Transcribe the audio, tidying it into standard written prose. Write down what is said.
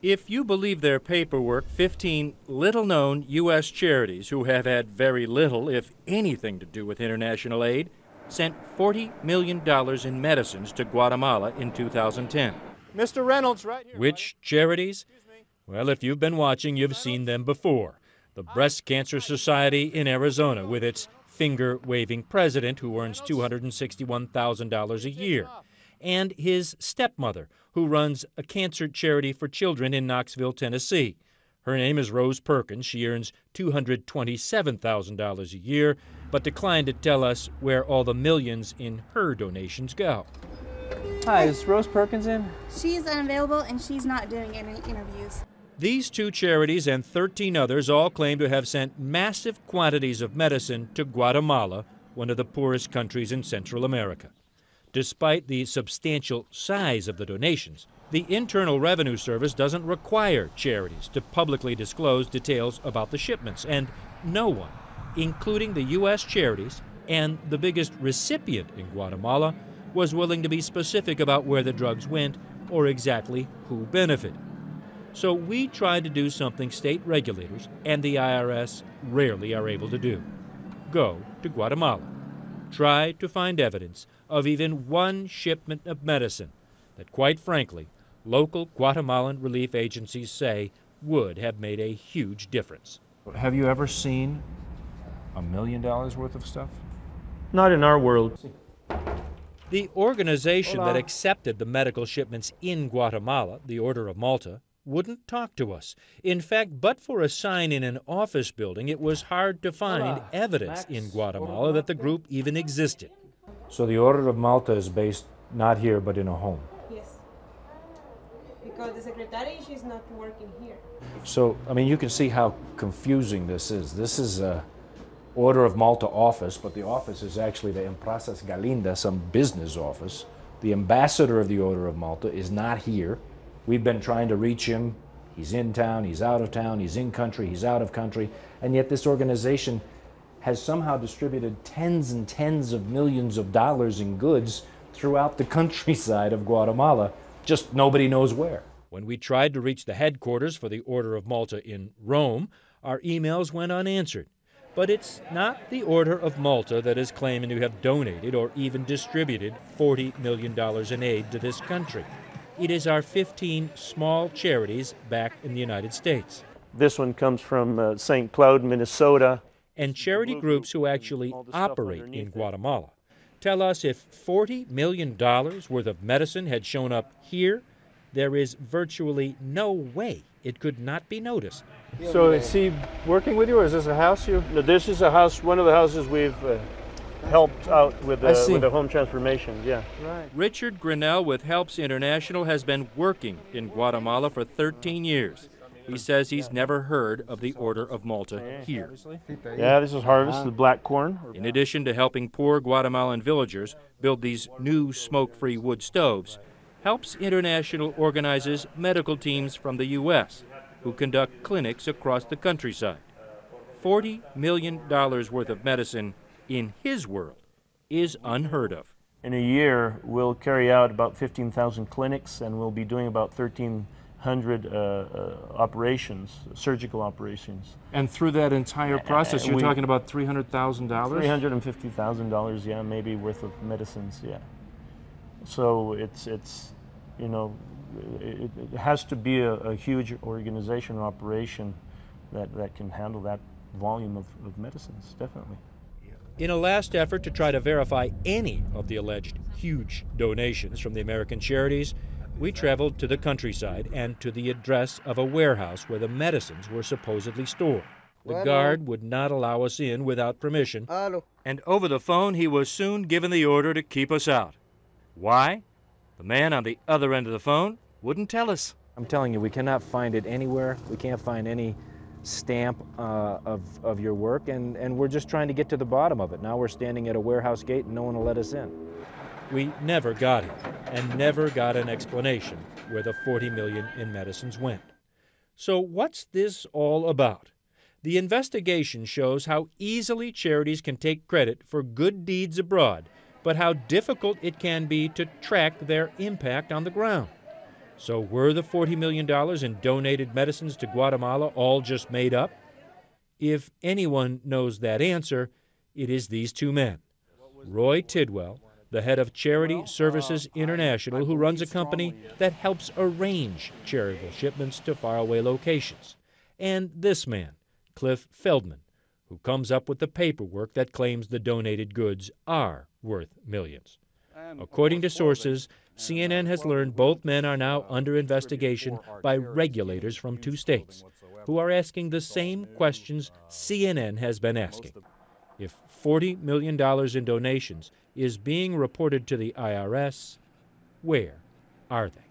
If you believe their paperwork, 15 little-known U.S. charities who have had very little, if anything, to do with international aid sent $40 million in medicines to Guatemala in 2010. Mr. Reynolds, right here. Which charities? Well, if you've been watching, you've seen them before. The Breast Cancer Society in Arizona, with its finger-waving president who earns $261,000 a year, and his stepmother, who runs a cancer charity for children in Knoxville, Tennessee. Her name is Rose Perkins. She earns $227,000 a year, but declined to tell us where all the millions in her donations go. Hi, is Rose Perkins in? She's unavailable and she's not doing any interviews. These two charities and 13 others all claim to have sent massive quantities of medicine to Guatemala, one of the poorest countries in Central America. Despite the substantial size of the donations, the Internal Revenue Service doesn't require charities to publicly disclose details about the shipments, and no one, including the U.S. charities and the biggest recipient in Guatemala, was willing to be specific about where the drugs went or exactly who benefited. So we tried to do something state regulators and the IRS rarely are able to do. Go to Guatemala. Try to find evidence of even one shipment of medicine that, quite frankly, local Guatemalan relief agencies say would have made a huge difference. Have you ever seen $1 million worth of stuff? Not in our world. The organization that accepted the medical shipments in Guatemala, the Order of Malta, wouldn't talk to us. In fact, but for a sign in an office building, it was hard to find evidence in Guatemala that the group even existed. So the Order of Malta is based not here, but in a home. Yes. Because the secretary, she's not working here. So, I mean, you can see how confusing this is. This is a Order of Malta office, but the office is actually the Empresas Galinda, some business office. The ambassador of the Order of Malta is not here. We've been trying to reach him. He's in town, he's out of town, he's in country, he's out of country, and yet this organization has somehow distributed tens and tens of millions of dollars in goods throughout the countryside of Guatemala. Just nobody knows where. When we tried to reach the headquarters for the Order of Malta in Rome, our emails went unanswered. But it's not the Order of Malta that is claiming to have donated or even distributed $40 million in aid to this country. It is our 15 small charities back in the United States. This one comes from St. Cloud, Minnesota. And charity groups who actually operate in Guatemala tell us if $40 million worth of medicine had shown up here, there is virtually no way it could not be noticed. So is he working with you, or is this a house you? No, this is a house, one of the houses we've helped out with the home transformation, yeah. Right. Richard Grinnell with Helps International has been working in Guatemala for 13 years. He says he's never heard of the Order of Malta here. Yeah, this is harvested black corn. In addition to helping poor Guatemalan villagers build these new smoke-free wood stoves, Helps International organizes medical teams from the U.S. who conduct clinics across the countryside. $40 million worth of medicine in his world is unheard of. In a year, we'll carry out about 15,000 clinics, and we'll be doing about 1,300 operations, surgical operations. And through that entire process, you're talking about $300,000? $350,000, yeah, maybe worth of medicines, yeah. So it's you know, it has to be a huge organization or operation that can handle that volume of medicines, definitely. In a last effort to try to verify any of the alleged huge donations from the American charities, we traveled to the countryside and to the address of a warehouse where the medicines were supposedly stored. The guard would not allow us in without permission, and over the phone he was soon given the order to keep us out. Why? The man on the other end of the phone wouldn't tell us. I'm telling you, we cannot find it anywhere. We can't find any stamp of your work, and we're just trying to get to the bottom of it. Now we're standing at a warehouse gate and no one will let us in. We never got it, and never got an explanation where the $40 million in medicines went. So what's this all about? The investigation shows how easily charities can take credit for good deeds abroad, but how difficult it can be to track their impact on the ground. So were the $40 million in donated medicines to Guatemala all just made up? If anyone knows that answer, it is these two men. Roy Tidwell, the head of Charity Services International, who runs a company that helps arrange charitable shipments to faraway locations. And this man, Cliff Feldman, who comes up with the paperwork that claims the donated goods are worth millions. According to sources, CNN has learned both men are now under investigation by regulators from 2 states, who are asking the same questions CNN has been asking. If $40 million in donations is being reported to the IRS, where are they?